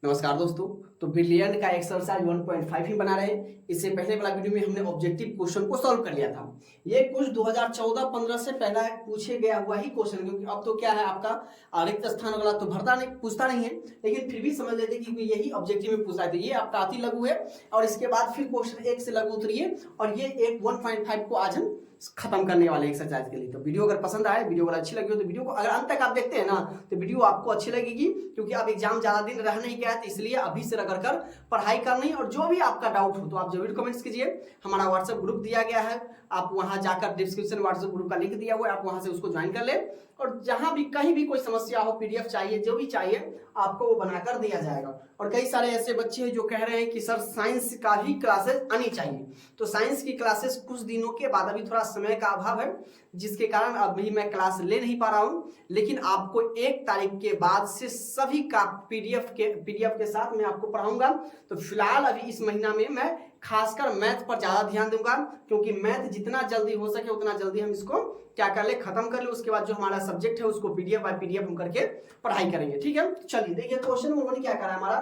नमस्कार दोस्तों। तो ब्रिलियंट का एक्सरसाइज 1.5 ही बना रहे हैं। इससे पहले वाला वीडियो में हमने ऑब्जेक्टिव क्वेश्चन को सॉल्व कर लिया था। ये कुछ 2014-15 से पहला पूछे गया हुआ ही क्वेश्चन, क्योंकि अब तो क्या है आपका रिक्त स्थान वाला तो भरता नहीं, पूछता नहीं है, लेकिन फिर भी समझ लेते कि यही ऑब्जेक्टिव में पूछा है। तो ये आपका अति लघु है और इसके बाद फिर क्वेश्चन 1 से लघु उतरिए और ये एक 1.5 को आज हम खत्म करने वाले एक्सरसाइज के लिए। तो वीडियो अगर पसंद आए, वीडियो अगर अच्छी लगी हो तो वीडियो को अगर अंत तक आप देखते हैं ना तो वीडियो आपको अच्छी लगेगी, क्योंकि अब एग्जाम ज्यादा दिन रह नहीं गया है, तो इसलिए अभी से रगड़ कर पढ़ाई करनी। और जो भी आपका डाउट हो तो आप जरूर कमेंट्स कीजिए। हमारा व्हाट्सएप ग्रुप दिया गया है, आप वहां जाकर डिस्क्रिप्शन व्हाट्सएप ग्रुप का लिंक दिया हुआ है, आप वहां से उसको ज्वाइन कर ले। और जहां भी कहीं भी कोई समस्या हो, पीडीएफ चाहिए, जो भी चाहिए आपको वो बनाकर दिया जाएगा। और कई सारे ऐसे बच्चे हैं जो कह रहे हैं कि सर साइंस का भी क्लासेस आनी चाहिए। तो साइंस की क्लासेस कुछ दिनों के बाद, अभी थोड़ा समय का अभाव है जिसके कारण अभी मैं क्लास ले नहीं पा रहा हूं, लेकिन आपको 1 तारीख के बाद से सभी का पीडीएफ के साथ मैं आपको पढ़ाऊंगा। तो फिलहाल अभी इस महीना में मैं खासकर मैथ पर ज्यादा ध्यान दूंगा, क्योंकि मैथ जितना जल्दी हो सके उतना जल्दी हम इसको क्या कर ले, खत्म कर ले। उसके बाद जो हमारा सब्जेक्ट है उसको पीडीएफ बाय पीडीएफ हम करके पढ़ाई करेंगे। ठीक है, चलिए देखिए क्वेश्चन उन्होंने क्या करा हमारा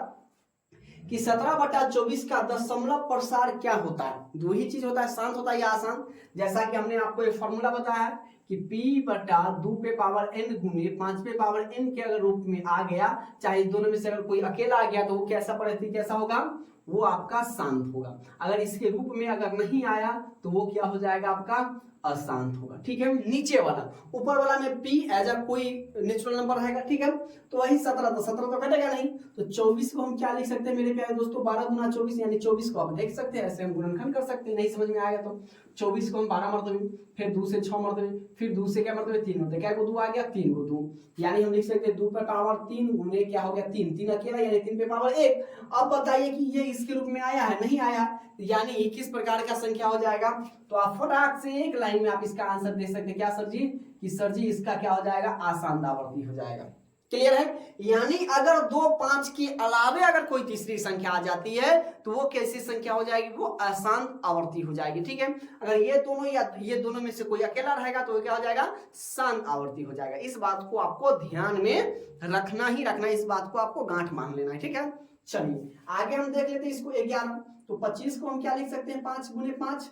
कि 17/24 का दशमलव प्रसार क्या होता है। दो ही चीज होता है, शांत होता है या आसान। जैसा कि हमने आपको एक फॉर्मूला बताया है कि p/2 पे पावर n गुने 5 पे पावर n के अगर रूप में आ गया, चाहे दोनों में से अगर कोई अकेला आ गया तो वो कैसा होगा, वो आपका शांत होगा। अगर इसके रूप में अगर नहीं आया तो वो क्या हो जाएगा, आपका अशांत होगा। ठीक है, नीचे वाला, ऊपर वाला में p एज अ कोई नेचुरल नंबर रहेगा। ठीक है, तो वही 17 तो कटेगा नहीं, तो 24 को हम क्या लिख सकते हैं मेरे प्यारे दोस्तों, 12 गुना 24 यानी 24 को आप देख सकते हैं, ऐसे हम गुणनखंड कर सकते हैं। नहीं समझ में आएगा तो 24 को हम 12 मरतबे, फिर 2 से 6 मरतबे, फिर 2 से क्या मरतबे 3 मरतबे, क्या को 2 आ गया, 3 को 2, यानी हम लिख सकते हैं 2 पे पावर 3 गुने क्या हो गया 3, 3 अकेला यानी 3 पे पावर 1। अब बताइए कि ये इसके रूप में आया है, नहीं आया, यानी ये किस प्रकार का संख्या हो जाएगा। तो आप फटाक से एक लाइन में आप इसका आंसर दे सकते हैं, क्या सर जी, कि सर जी इसका क्या हो जाएगा, आसान आवर्ती हो जाएगा। क्लियर है, यानी अगर 2 5 के अलावे अगर कोई तीसरी संख्या आ जाती है तो वो कैसी संख्या हो जाएगी, वो अशांत आवर्ती हो जाएगी। ठीक है, अगर ये दोनों या ये दोनों में से कोई अकेला रहेगा तो वो क्या हो जाएगा, शांत आवर्ती हो जाएगा। इस बात को आपको ध्यान में रखना ही रखना, इस बात को आपको गांठ मान लेना है। ठीक है, चलिए आगे हम देख लेते हैं इसको 11। तो 25 को हम क्या लिख सकते हैं, 5 गुने 5,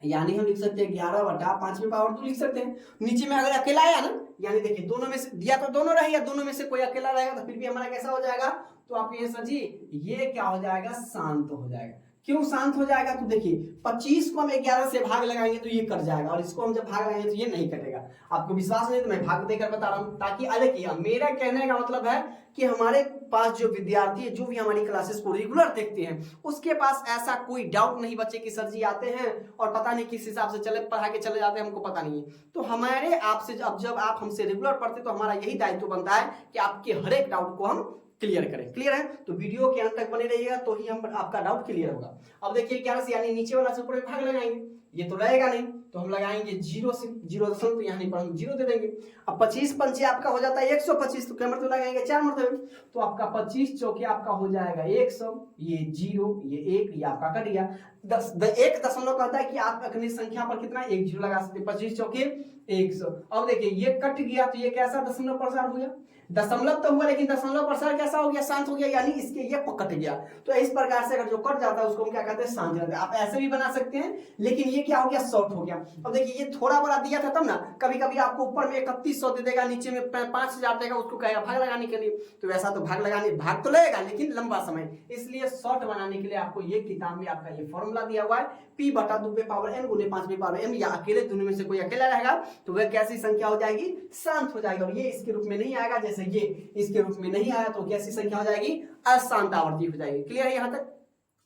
यानी हम लिख सकते हैं 11/5 में पावर 2 लिख सकते हैं। नीचे में अगर अकेला आया ना, यानी देखिए दोनों में से दिया तो दोनों रहेगा, दोनों में से कोई अकेला रहेगा तो फिर भी हमारा कैसा हो जाएगा, तो आप ये समझिए ये क्या हो जाएगा, शांत हो जाएगा। क्यों शांत हो जाएगा, तो देखिए 25 को हम 11 से भाग लगाएंगे तो ये कट जाएगा, और इसको हम जब भाग लगाएंगे तो ये नहीं कटेगा। आपको विश्वास नहीं तो मैं भाग देकर बता रहा हूं, ताकि देखिए मेरा कहने का मतलब है कि हमारे पास जो विद्यार्थी है, जो भी हमारी क्लासेस को रेगुलर देखते हैं, उसके पास ऐसा कोई डाउट नहीं बचे कि सर जी आते हैं और पता नहीं किस हिसाब से चले पढ़ा के चले जाते हैं, हमको पता नहीं है। तो हमारे आपसे अब जब आप हमसे रेगुलर पढ़ते तो हमारा यही दायित्व बनता है कि आपके हर एक डाउट को हम क्लियर करें। क्लियर है, तो वीडियो के अंत तक बने रहिएगा तो ही हम आपका डाउट क्लियर होगा। अब देखिए 11 से, यानी नीचे वाला से ऊपर भाग लगाएंगे, ये तो रहेगा नहीं, तो हम लगाएंगे 0 से, 0 दशमलव, तो यहाँ पर हम 0 दे देंगे। अब 25 पंचे आपका हो जाता है 125, तो क्या मतलब लगाएंगे 4 मतलब, तो आपका 25 चौके आपका हो जाएगा 100, ये 0, ये 1, ये आपका कट गया। 1 दशमलव कहता है कि आप अपनी संख्या पर कितना 1 0 लगा सकते हैं, 25 चौके 100। अब देखिए ये कट गया तो ये कैसा दशमलव प्रसार हो गया, दशमलव तो हुआ लेकिन दशमलव प्रसार कैसा हो गया, शांत हो गया, यानी इसके ये कट गया। तो इस प्रकार से अगर जो कट जाता है उसको हम क्या कहते हैं, शांत रहता है। आप ऐसे भी बना सकते हैं, लेकिन ये क्या हो गया, शॉर्ट हो गया। अब देखिए ये थोड़ा बड़ा दिया था तब ना, कभी कभी आपको ऊपर में 3100 दे देगा, नीचे में 5000 देगा, उसको कहेगा भाग लगाने के लिए। तो वैसा तो भाग तो लगेगा लेकिन लंबा समय, इसलिए शॉर्ट बनाने के लिए आपको ये किताब में आपका ये फॉर्मूला दिया हुआ है, p/2 पे पावर n गुने 5 पे पावर m, या अकेले दोनों में से कोई अकेला रहेगा तो वह कैसी संख्या हो जाएगी, शांत हो जाएगी। और ये इसके रूप में नहीं आएगा, जैसे ये इसके रूप में नहीं आया तो कैसी संख्या हो जाएगी, अशांत आवर्ती हो जाएगी। क्लियर है, यहां तक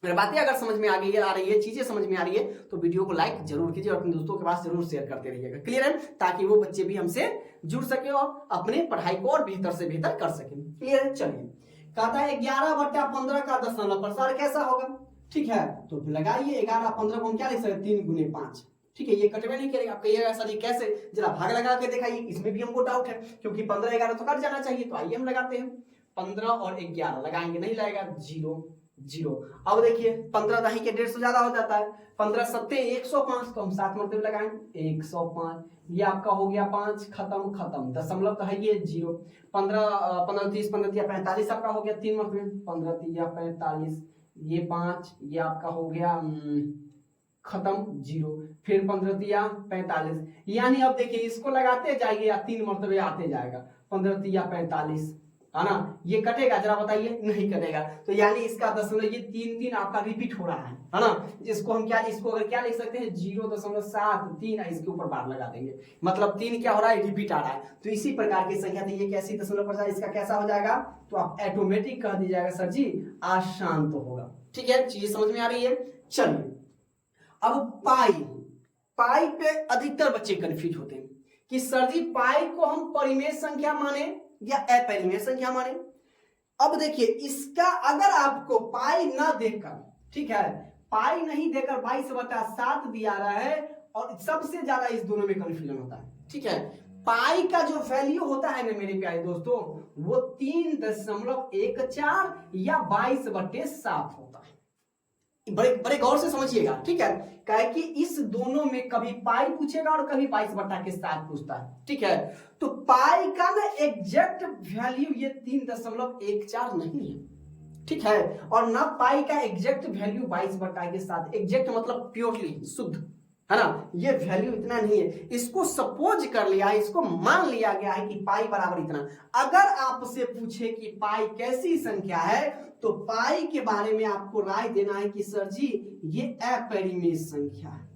मेरी बातें अगर समझ में आ रही है, चीजें समझ में आ रही है तो वीडियो को लाइक जरूर कीजिए और अपने दोस्तों के पास जरूर शेयर करते रहिएगा। क्लियर है, ताकि वो बच्चे भी हमसे जुड़ सके और अपने पढ़ाई को और बेहतर से बेहतर कर सके। क्लियर है, चलिए कहता है 11/15 का दशमलव प्रसार कैसा होगा। ठीक है, तो लगाइए 11/15 को हम क्या लिख सकते हैं, 3 गुने 5। ठीक है, ये कटवे नहीं करेगा, आप कहिएगा सर जी कैसे, जरा भाग लगा के दिखाइए, इसमें भी हमको डाउट है, क्योंकि 15 11 तो कट जाना चाहिए। तो आइए हम लगाते हैं, 15 और 11 लगाएंगे, नहीं लगेगा 0, जीरो। अब देखिए 15 दही के 150 ज्यादा हो जाता है, 15 सत्ते 105, तो हम 7 मरतबे लगाएंगे 105, ये आपका हो गया 5, खत्म खत्म, दशमलव तो है ये जीरो। 15 30 15 तिया 45 आपका हो गया 3 मरतबे, 15 तिया 45, ये 5, ये आपका हो गया खत्म जीरो। फिर 15 तिया 45, यानी अब देखिए इसको लगाते जाइए या 3 मरतबे आते जाएगा, 15 तिया 45, है ना, ये कटेगा जरा बताइए, नहीं कटेगा, तो यानी इसका दशमलव ये 3 आपका रिपीट हो रहा है ना, इसको हम क्या, इसको अगर क्या लिख सकते हैं 0.73, इसके ऊपर बार लगा देंगे, मतलब 3 क्या हो रहा है, रिपीट आ रहा है। तो इसी प्रकार की संख्या थी, ये कैसी दशमलव पर इसका कैसा हो जाएगा, तो आप ऑटोमेटिक कह दीजिएगा सर जी आसान तो होगा। ठीक है, चीजें समझ में आ रही है। चलिए अब पाई पे अधिकतर बच्चे कंफ्यूज होते हैं कि सर जी पाई को हम परिमेय संख्या माने या अपरिमेय संख्या माने। अब देखिए इसका अगर आपको पाई ना देकर, ठीक है, पाई नहीं देकर 22/7 दिया रहा है, और सबसे ज्यादा इस दोनों में कंफ्यूजन होता है। ठीक है, पाई का जो वैल्यू होता है ना मेरे प्यारे दोस्तों, वो 3.14 या 22/7 होता है। बड़े बड़े गौर से समझिएगा, ठीक है, कहे कि इस दोनों में कभी पाई पूछेगा और कभी 22/7 पूछता है। ठीक है, तो पाई का ना एग्जैक्ट वैल्यू ये 3.14 नहीं है, ठीक है, और ना पाई का एग्जैक्ट वैल्यू 22/7, एग्जैक्ट मतलब प्योरली शुद्ध, है ना, ये वैल्यू इतना नहीं है, इसको सपोज कर लिया, इसको मान लिया गया है कि पाई बराबर इतना। अगर आपसे पूछे कि पाई कैसी संख्या है, तो पाई के बारे में आपको राय देना है कि सर जी ये अपरिमेय संख्या है।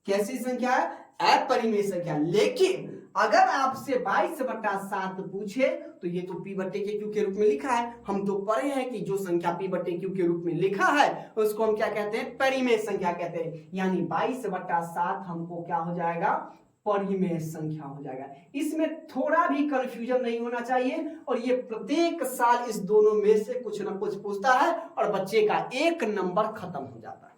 कैसी संख्या है, अपरिमेय संख्या। लेकिन अगर आपसे 22/7 पूछे, तो ये तो p/q के रूप में लिखा है, हम तो पढ़े हैं कि जो संख्या p/q के रूप में लिखा है उसको हम क्या कहते हैं, परिमेय संख्या कहते हैं, यानी 22/7 हमको क्या हो जाएगा, परिमेय संख्या हो जाएगा। इसमें थोड़ा भी कंफ्यूजन नहीं होना चाहिए, और ये प्रत्येक साल इस दोनों में से कुछ ना कुछ पूछता है और बच्चे का एक नंबर खत्म हो जाता है।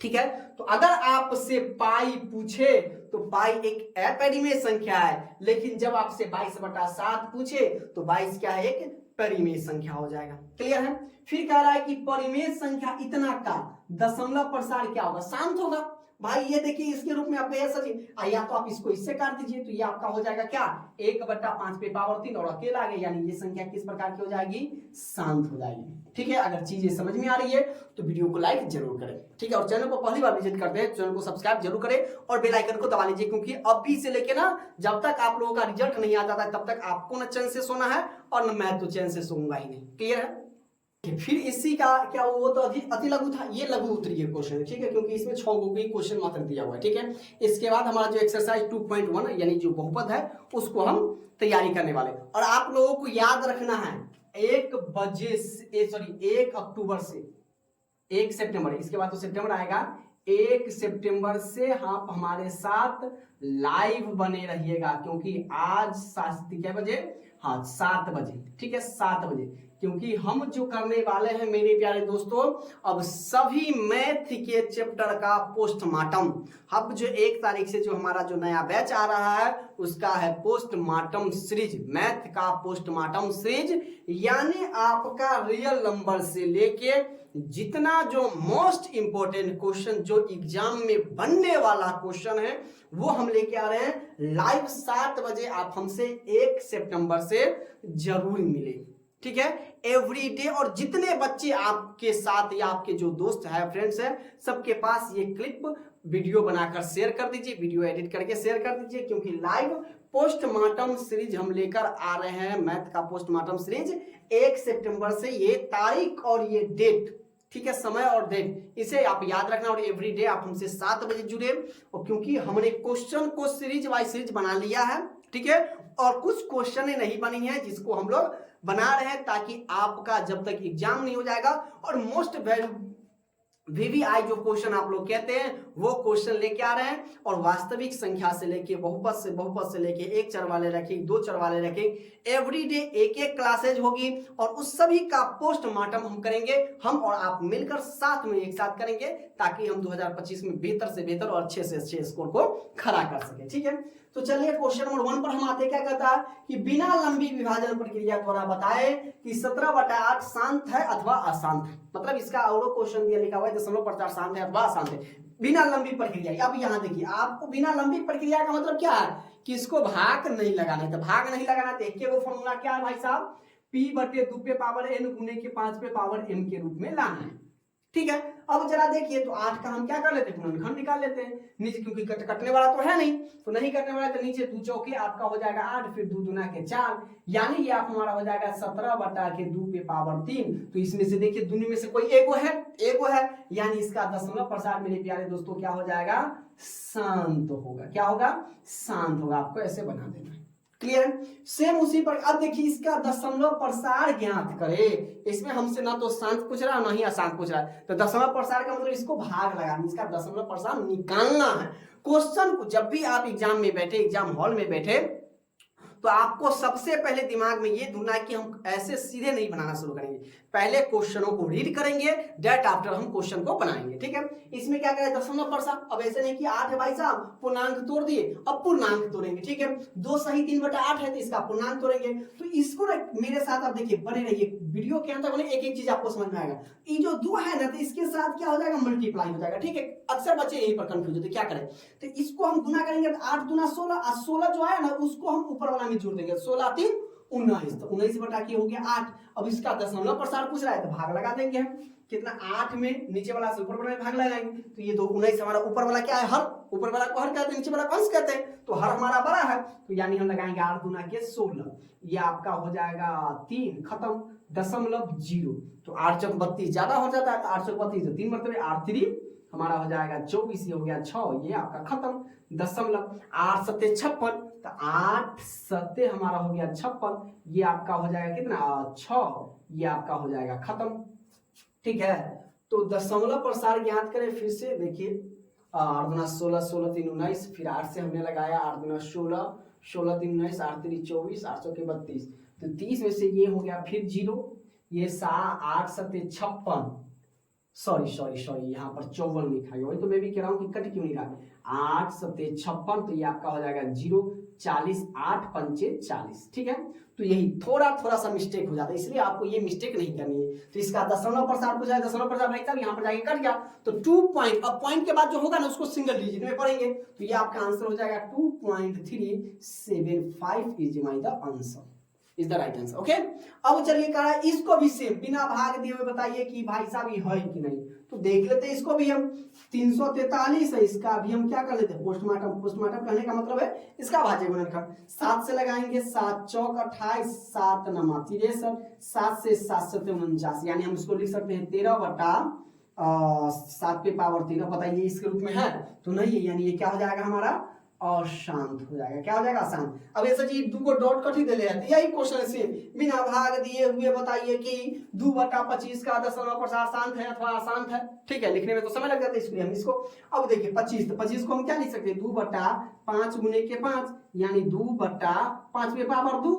ठीक है, तो अगर आपसे पाई पूछे तो पाई एक अपरिमेय संख्या है, लेकिन जब आपसे 22/7 पूछे तो 22 क्या है, एक परिमेय संख्या हो जाएगा। क्लियर है। फिर कह रहा है कि परिमेय संख्या इतना का दशमलव प्रसार क्या होगा, शांत होगा। भाई ये देखिए इसके रूप में आपका सर या तो आप इसको इससे काट दीजिए, तो ये आपका हो जाएगा क्या, 1/5 पे पावर 3 और अकेला आ गया, यानी ये संख्या किस प्रकार की हो जाएगी, शांत हो जाएगी। ठीक है, अगर चीजें समझ में आ रही है तो वीडियो को लाइक जरूर करें। ठीक है, और चैनल को पहली बार विजिट करते हैं, चैनल को सब्सक्राइब जरूर करें और बेल आइकन को दबा लीजिए, क्योंकि अभी से लेके ना जब तक आप लोगों का रिजल्ट नहीं आ जाता तब तक आपको ना चैन से सोना है और न मैं तो चैन से सोऊंगा ही नहीं। क्लियर है। फिर इसी का क्या, वो तो अति लघु था, ये लघु उत्तरीय क्वेश्चन है। ठीक है, क्योंकि इसमें 6 गो की क्वेश्चन मात्र दिया हुआ है। ठीक है, इसके बाद हमारा जो एक्सरसाइज 2.1 यानी जो बहुपद है उसको हम तैयारी करने वाले, और आप लोगों को याद रखना है 1 अक्टूबर से 1 सितंबर, इसके बाद तो सितंबर आएगा, 1 सितंबर से आप हमारे साथ लाइव बने रहिएगा, क्योंकि आज क्या बजे, हाँ 7 बजे। ठीक है, 7 बजे, क्योंकि हम जो करने वाले हैं मेरे प्यारे दोस्तों, अब सभी मैथ के चैप्टर का पोस्टमार्टम। अब जो 1 तारीख से जो हमारा जो नया बैच आ रहा है उसका है पोस्टमार्टम सीरीज, मैथ का पोस्टमार्टम सीरीज, यानी आपका रियल नंबर से लेके जितना जो मोस्ट इंपोर्टेंट क्वेश्चन जो एग्जाम में बनने वाला क्वेश्चन है वो हम लेके आ रहे हैं लाइव 7 बजे। आप हमसे 1 सितंबर से जरूर मिले। ठीक है, एवरी डे, और जितने बच्चे आपके साथ या आपके जो दोस्त है, फ्रेंड्स है, सबके पास ये क्लिप वीडियो बनाकर शेयर कर दीजिए, वीडियो एडिट करके शेयर कर दीजिए, क्योंकि लाइव पोस्टमार्टम सीरीज हम लेकर आ रहे हैं, मैथ का पोस्टमार्टम सीरीज 1 सितंबर से। ये तारीख और ये डेट, ठीक है, समय और डेट, इसे आप याद रखना, और एवरी डे आप हमसे 7 बजे जुड़े, और क्योंकि हमने क्वेश्चन को सीरीज बाय सीरीज बना लिया है। ठीक है, और कुछ क्वेश्चन नहीं बनी है जिसको हम लोग बना रहे हैं, ताकि आपका जब तक एग्जाम नहीं हो जाएगा, और मोस्ट VVI जो क्वेश्चन आप लोग कहते हैं वो क्वेश्चन लेके आ रहे हैं, और वास्तविक संख्या से लेके बहुपद से लेके 1 चर वाले रखेंगे, 2 चर वाले रखेंगे, एवरीडे एक क्लासेज होगी, और उस सभी का पोस्टमार्टम हम करेंगे, हम और आप मिलकर साथ में एक साथ करेंगे, ताकि हम 2025 में बेहतर से बेहतर और अच्छे से अच्छे स्कोर को खड़ा कर सके। ठीक है, तो चलिए क्वेश्चन नंबर 1 पर हम आते। क्या कहता है कि बिना लंबी विभाजन प्रक्रिया द्वारा बताए कि 17/8 शांत है अथवा अशांत है। मतलब इसका और क्वेश्चन दिया लिखा हुआ है 0.4 शांत है अथवा अशांत है बिना लंबी प्रक्रिया। अब यहाँ देखिए आपको बिना लंबी प्रक्रिया का मतलब क्या है कि इसको भाग नहीं लगाना है। तो भाग नहीं लगाना है तो एक वो फॉर्मूला क्या है भाई साहब, p/2 पे पावर n गुने के 5 पे पावर m के रूप में लाना है। ठीक है, अब जरा देखिए तो 8 का हम क्या कर लेते हैं, गुणनखंड निकाल लेते हैं नीचे, क्योंकि कटने वाला तो है नहीं, तो नहीं कटने वाला तो नीचे 2 चौके आपका हो जाएगा 8, फिर 2 दूना के 4, यानी ये आप हमारा हो जाएगा 17/2 पे पावर 3। तो इसमें से देखिए दोनों में से कोई एगो है, यानी इसका दशमलव प्रसार मेरे प्यारे दोस्तों क्या हो जाएगा, शांत होगा। क्या होगा, शांत होगा। आपको ऐसे बना देना है। क्लियर, सेम उसी पर। अब देखिए इसका दशमलव प्रसार ज्ञात करे। इसमें हमसे ना तो शांत पूछ रहा है ना ही अशांत पूछ रहा है, तो दशमलव प्रसार का मतलब इसको भाग लगाना, इसका दशमलव प्रसार निकालना है। क्वेश्चन को जब भी आप एग्जाम में बैठे, एग्जाम हॉल में बैठे, तो आपको सबसे पहले दिमाग में ये ढूंढना है कि हम ऐसे सीधे नहीं बनाना शुरू करेंगे, पहले क्वेश्चनों को रीड करेंगे, डेट आफ्टर हम क्वेश्चन को बनाएंगे। ठीक है, इसमें क्या करें, दशमलव प्रसार। अब ऐसे नहीं कि 8 है भाई साहब, पूर्णांक तोड़ दिए, अब पूर्णांक तोड़ेंगे। ठीक है, 2 सही 3/8 है तो इसका पूर्णांक तोड़ेंगे। तो इसको ना मेरे साथ आप देखिए, बने रहिए वीडियो के अंदर, एक एक चीज आपको समझ में आएगा। ये जो 2 है ना, तो इसके साथ क्या हो जाएगा, मल्टीप्लाई हो जाएगा। ठीक है, अक्सर बच्चे यहीं पर कंफ्यूज होते, क्या करें, तो इसको हम गुना करेंगे, 8 दूना 16, और 16 जो है ना उसको हम ऊपर वाला में जोड़ देंगे, 16 3 19, तो 19 बटा के हो गया 8। अब इसका दशमलव प्रसार पूछ रहा है तो भाग लगा देंगे हम, कितना 8 में नीचे वाला से ऊपर वाला में भाग लगाएंगे, तो ये 19 हमारा ऊपर वाला क्या है, हर, ऊपर वाला को हर कहते हैं, नीचे वाला को अंश कहते हैं, तो हर हमारा बड़ा है, तो यानी हम लगाएंगे 8 दूना के 16, ये आपका हो जाएगा 3, खत्म, दशमलव 0। तो 8 चौक 32 ज्यादा हो जाता है, तो 8 चौक 32 3 मरतबे 8 3 हमारा हो जाएगा 24, ये हो गया 6, ये आपका खत्म, दशमलव 8 सत्ते 56, तो 8 सत्ते हमारा हो गया 56, ये आपका हो जाएगा कितना 6, ये आपका हो जाएगा खत्म। ठीक है, तो दशमलव प्रसार ज्ञात करें। फिर से देखिए, 8 दूना 16, 16 3 19, फिर 8 से हमने लगाया 8 दूना 16, 16 3 19, 8 3 24, 8 चौके 32, तो 30 में से ये हो गया फिर 0, ये 8 सत्ते 56, सॉरी यहाँ पर 54 लिखा है, वही तो मैं भी कह रहा हूँ कि कट क्यों नहीं रहा, 8 सत्ते 56, तो ये आपका हो जाएगा 0, 40, 8 पंचे 40। ठीक है, तो यही थोड़ा सा मिस्टेक हो जाता है, इसलिए आपको ये मिस्टेक नहीं करनी है। तो इसका दशमलव प्रसार पूछा है, दशमलव प्रसार भाई साहब यहाँ पर जाके कट गया, तो 2 पॉइंट, अब पॉइंट के बाद जो होगा ना उसको सिंगल डिजिट में पढ़ेंगे, तो ये आपका आंसर हो जाएगा 2.375 is my the answer, is the right answer. Okay, अब चलिए कहा इसको भी सेम बिना भाग दिए हुए बताइए कि भाई साहब ये है कि नहीं, तो देख लेते हैं इसको भी हम। 343 है, इसका भी हम क्या कर लेते हैं, पोस्टमार्टम कहने का मतलब है इसका भाज्य गुणनखंड। 7 से लगाएंगे, 7 चौक 28, 7 नमा 63, 7 से 7 सत्ते 49, यानी हम इसको लिख सकते हैं 13/7 पे पावर 13। बताइए इसके रूप में है तो नहीं है, यानी ये क्या हो जाएगा हमारा, अशांत हो जाएगा। क्या हो जाएगा, अशांत। अब ऐसा चीज 2 को डॉट कट ही दे ले, यही क्वेश्चन से बिना भाग दिए हुए बताइए कि 2/25 का दशमलव प्रसार शांत है अथवा अशांत है। ठीक है, लिखने में तो समय लग जाता है, इसलिए हम इसको, अब देखिए 25, तो 25 को हम क्या लिख सकते हैं, 2/5 गुने के 5, यानी 2/5 पे पावर 2।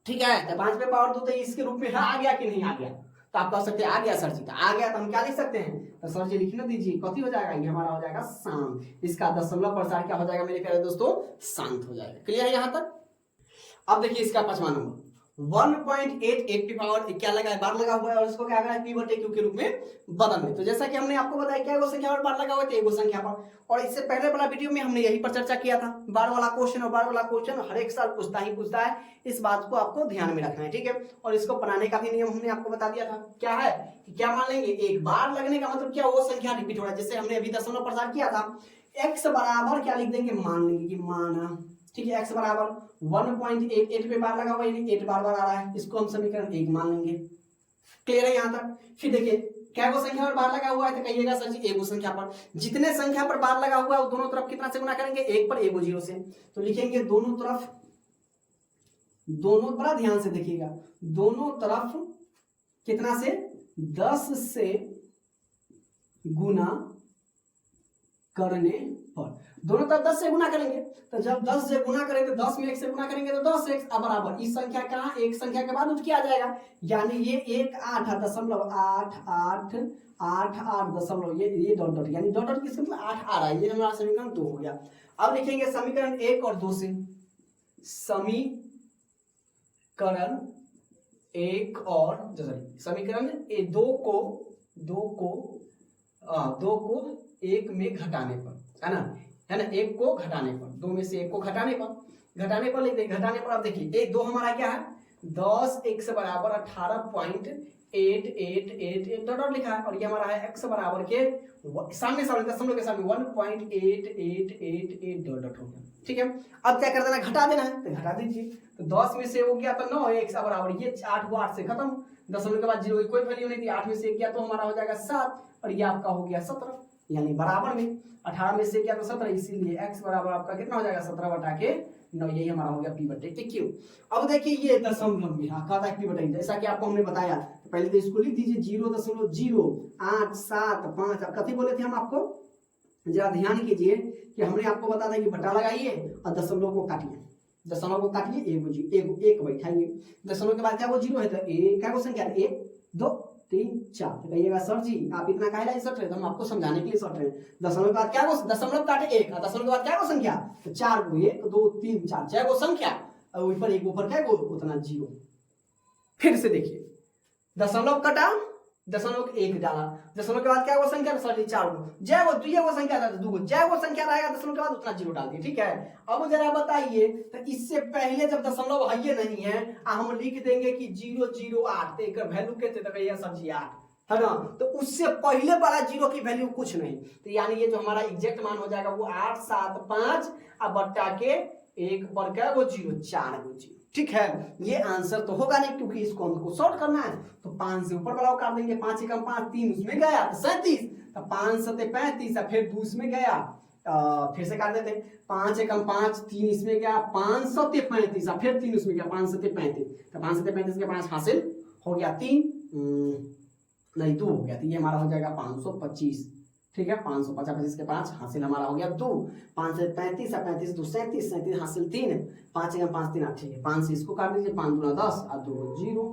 ठीक है, तो 5 पे पावर 2, तो इसके रूप में आ गया कि नहीं आ गया, तो आप कह सकते हैं आ गया सर जी, तो आ गया तो हम क्या लिख सकते हैं, तो सर जी लिखने दीजिए, कथी हो जाएगा, ये हमारा हो जाएगा शांत। इसका दशमलव प्रसार क्या हो जाएगा मेरे प्यारे दोस्तों, शांत हो जाएगा। क्लियर है यहाँ तक। अब देखिए इसका 5वां नंबर, 1.88 की पावर क्या लगा है, बार लगा हुआ है, और इसको क्या है p/q के रूप में बदलने। तो जैसा कि हमने आपको बताया क्या संख्या पर बार लगा हुआ है, एगो संख्या पर, और इससे पहले वाला वीडियो में हमने यही पर चर्चा किया था, बार वाला क्वेश्चन, और बार वाला क्वेश्चन हर एक साल पूछता है, इस बात को आपको ध्यान में रखना है। ठीक है, और इसको बनाने का भी नियम हमने आपको बता दिया था, क्या है कि क्या मान लेंगे, एक बार लगने का मतलब क्या, वो संख्या रिपीट हो रहा है, जैसे हमने अभी दशमलव प्रसार किया था, x बराबर क्या लिख देंगे, मान लेंगे कि माना। ठीक है, x बराबर 1.88 पे बार लगा हुआ है, यानी 8 बार आ रहा है, इसको हम समीकरण 1 मान लेंगे। क्लियर है यहाँ तक। फिर देखिए क्या वो संख्या पर बार लगा हुआ है, तो कहिएगा सर जी एगो संख्या पर, जितने संख्या पर बार लगा हुआ है वो दोनों तरफ कितना से गुना करेंगे, 1 पर एगो 0 से, तो लिखेंगे दोनों तरफ, दोनों, बड़ा ध्यान से देखिएगा, दोनों तरफ कितना से, 10 से गुना करने पर दोनों तरफ 10 से गुना करेंगे, तो जब 10 से गुना करेंगे तो 10 में 1 से गुना करेंगे तो 10x अब बराबर इस संख्या का एक संख्या के बाद क्या आ जाएगा, यानी ये 1.8 ये डॉट डॉट यानी डॉट डॉट किसका मतलब 8 आ रहा है, ये हमारा समीकरण 2 हो गया। अब लिखेंगे समीकरण 1 और 2 से, समीकरण 1 और समीकरण 2 को 1 में घटाने पर, है ना 1 को घटाने पर, 2 में से 1 को घटाने पर लिख देंगे। घटाने पर आप देखिए 1 2 हमारा क्या है 10 x बराबर 18.8888 डॉट लिखा है, और ये हमारा है x बराबर के सामने दशमलव के सामने 1.8888 डॉट हो गया। ठीक है, अब क्या कर देना, घटा देना है, तो घटा दीजिए। तो 10 में से हो गया तो 9 x बराबर ये 8 को 8 से खत्म, दशमलव के बाद 0 की कोई वैल्यू नहीं थी, 8 में से 1 गया तो हमारा हो जाएगा 7, और ये आपका हो गया 17, यानी बराबर में 18 में से क्या तो 17, इसीलिए x बराबर आपका कितना हो जाएगा 17 बटा के 9, यही हमारा हो गया p बटे q। अब देखिए ये दशमलव में आता है p बटे, जैसा कि आपको हमने बताया, पहले तो इसको लिख दीजिए 0.0875। अब कथी बोले थे हम आपको, जरा ध्यान कीजिए कि हमने आपको बता था कि बटा लगाइए और दशमलव को काटिए, एक बैठाइए, दशमलव के बाद क्या वो 0 है तो क्या वो संख्या 1 2 3 4, तो कहिएगा सर जी आप इतना काहे लाई सट रहे, तो हम आपको समझाने के लिए सट रहे हैं। दशमलव के बाद क्या वो दशमलव काटे 1, दशमलव के बाद क्या वो संख्या तो 4 को 1 2 3 4 6 को संख्या, और ऊपर एक ऊपर क्या वो उतना 0। फिर से देखिए दशमलव कटा, दशमलव 1 डाला, दशमलव के बाद क्या वो संख्या सर जी 4 को, जय वो दुई वो संख्या था 2 को, जय वो संख्या रहेगा दशमलव के बाद उतना 0 डाल दिए। ठीक है, अब जरा बताइए तो इससे पहले जब दशमलव है नहीं है हम लिख देंगे कि 008, तो एक वैल्यू के थे तो भैया सर जी 8 है ना, तो उससे पहले वाला 0 की वैल्यू कुछ नहीं, तो यानी ये जो हमारा एग्जैक्ट मान हो जाएगा वो 875 अब बट्टा के 1 पर क्या वो 0 4 को 0। ठीक है, ये आंसर तो होगा नहीं क्योंकि इसको हमको सॉर्ट करना है, तो 5 से ऊपर वाला काट देंगे, 5 एकम 5 3 उसमें गया तो 37, तो 5 सते 35, फिर 2 इसमें गया, फिर से काट देते, 5 एकम 5 3 इसमें गया 5 सते 35, फिर 3 उसमें गया 5 सते 35, तो 5 सते 35 के 5 हासिल हो गया 3 नहीं 2 हो गया, तो ये हमारा हो जाएगा 525। ठीक है, 550 के 5 हासिल हमारा हो गया 2, 5 से 35 35 2 37 37 हासिल 3, 5 एकम 5 3 8, ठीक है 5 से इसको काट दीजिए, 5 दूना 10 और 2 0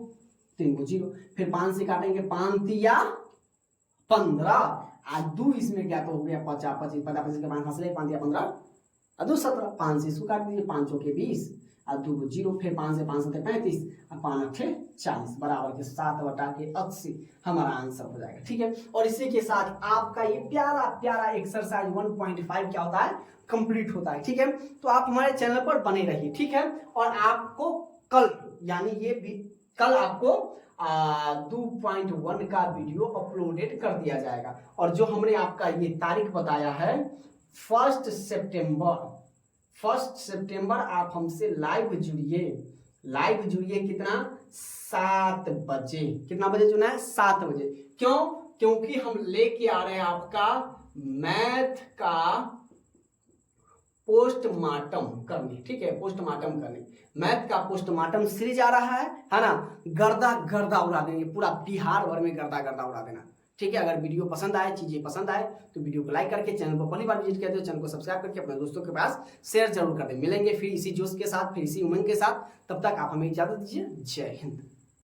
3 को 0, फिर 5 से काटेंगे 5 तिया 15 और 2 इसमें क्या तो हो गया 50 25 50 के 5 हासिल 5 तिया 15 और 2 17, 5 से इसको काट दीजिए, 5 के 20 और 2 0, फिर 5 से 5 सते 35 और 5 8 40 बराबर के 7 बटा के 80 हमारा आंसर हो जाएगा। ठीक है, और इसी के साथ आपका ये प्यारा प्यारा एक्सरसाइज 1.5 क्या होता है कंप्लीट होता है। ठीक है, तो आप हमारे चैनल पर बने रहिए। ठीक है, और आपको कल यानी ये भी कल आपको 2.1 का वीडियो अपलोडेड कर दिया जाएगा, और जो हमने आपका ये तारीख बताया है 1 सितंबर आप हमसे लाइव जुड़िए कितना 7 बजे, कितना बजे जुड़ना है 7 बजे। क्यों? क्योंकि हम लेके आ रहे हैं आपका मैथ का पोस्टमार्टम करने। ठीक है, पोस्टमार्टम करने, मैथ का पोस्टमार्टम सीरीज आ रहा है ना, गर्दा उड़ा देंगे, पूरा बिहार भर में गर्दा उड़ा देना। ठीक है, अगर वीडियो पसंद आए, चीजें पसंद आए तो वीडियो को लाइक करके, चैनल को पहली बार विजिट किया तो चैनल को सब्सक्राइब करके अपने दोस्तों के पास शेयर जरूर कर दें। मिलेंगे फिर इसी जोश के साथ, फिर इसी उमंग के साथ, तब तक आप हमें इजाजत दीजिए। जय हिंद।